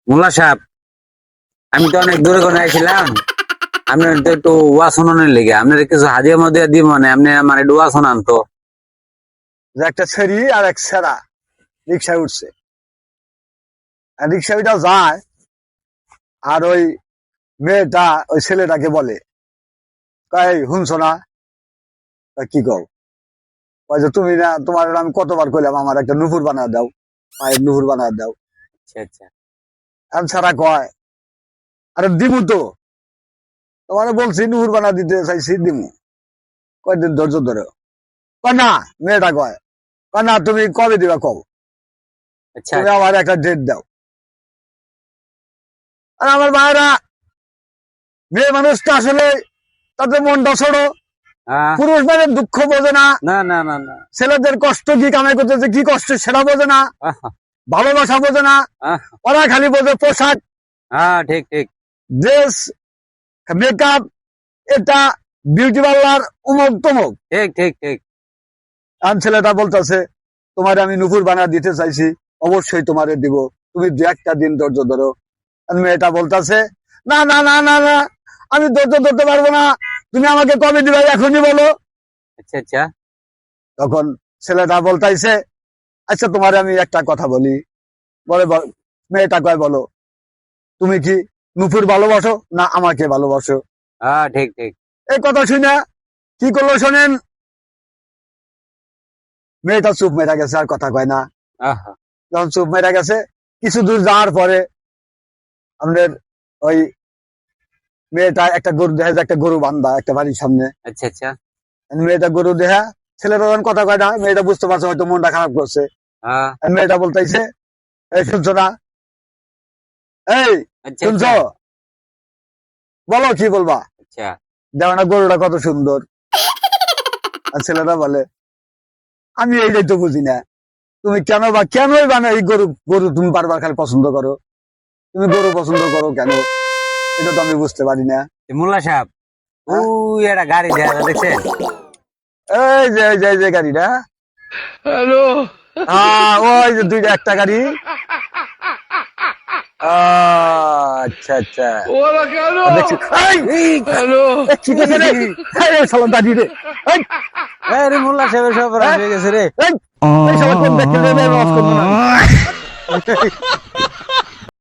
মোল্লা সাহেব, আমি তো অনেক দূরে করে আইছিলাম, আপনার তো একটু ওয়া শোনানোর লেগে আপনার কিছু হাদিয়া মাদিয়া দিব, মানে আপনি আমার একটু ওয়া শোনান তো। একটা ছেড়ি আর এক ছেড়া রিক্সায় উঠছে, রিক্সা ওইটা যায়, আর ওই মেয়েটা ওই ছেলেটাকে বলে, কয় শুনছো না? কি কও? ওই যে তুমি না, তোমার আমি কতবার কইলাম আমার একটা নুপুর বানা দাও, পায়ের নুপুর বানা দাও। আচ্ছা আচ্ছা। আমি ছাড়া কয়, আরে দিমু তো, তোমার বলছি নুপুর বানা দিতে চাইছি, দিমু, কয়দিন ধৈর্য ধরে। কয় না, মেয়েটা কয় না, তুমি কবে দিবা কও, আচ্ছা তুমি আমার একটা ডেট দাও। আর আমার ভাইরা, মেয়ে মানুষটা আসলে তাদের মনটা ছোট, পুরুষ মানে দুঃখ বোঝে না, না না না না, ছেলেদের কষ্ট কি কামাই করতেছে, কি কষ্ট সেটা বোঝে না, ভালোবাসা বোঝে না, ওরা খালি বোঝে পোশাক, হ্যাঁ ঠিক ঠিক, ড্রেস, মেকআপ, এটা বিউটি পার্লার, উমুক তমুক। ঠিক ঠিক ঠিক। আর ছেলেটা বলতেছে, তোমার আমি নুপুর বানা দিতে চাইছি, অবশ্যই তোমারে দিব, তুমি দু একটা দিন ধৈর্য ধরো। আর মেয়েটা বলতেছে, না না না না না, আমি ধৈর্য ধরতে পারবো না, তুমি আমাকে কবে দিবে এখনই বলো। আচ্ছা আচ্ছা। তখন ছেলেটা বলতাইছে, আচ্ছা তোমার আমি একটা কথা বলি, বলে মেয়েটা কয় বলো, তুমি কি নুপুর ভালোবাসো না আমাকে ভালোবাসো? হ্যাঁ ঠিক ঠিক। এই কথা শুনে কি করলো শোনেন, মেয়েটা চুপ মেরা গেছে, আর কথা কয় না। যখন চুপ মেরা গেছে, কিছু দূর যাওয়ার পরে আমাদের ওই মেয়েটা একটা গরু দেখা যায়, একটা গরু বান্ধা একটা বাড়ির সামনে। আচ্ছা আচ্ছা। মেয়েটা গরু দেখা, ছেলেটা যখন কথা কয় না, মেয়েটা বুঝতে পারছে হয়তো মনটা খারাপ করছে। মেয়েটা বলতেছে, এই শুনছো না, এই শুনছো, বলো কি বলবা। আচ্ছা, দেখো না গরুটা কত সুন্দর। আর ছেলেটা বলে, আমি এইটাই তো বুঝি না, তুমি কেনই বা না এই গরু তুমি বারবার খালি পছন্দ করো, তুমি গরু পছন্দ করো কেন, এটা তো আমি বুঝতে পারি না। মোল্লা সাহেব, ওই একটা গাড়ি দেখা দেখছেন? এই যে গাড়িটা, হ্যালো, ওই যে দুইটা একটা গাড়ি। আচ্ছা আচ্ছা, মোল্লা সাহেবের সব হয়ে গেছে রে।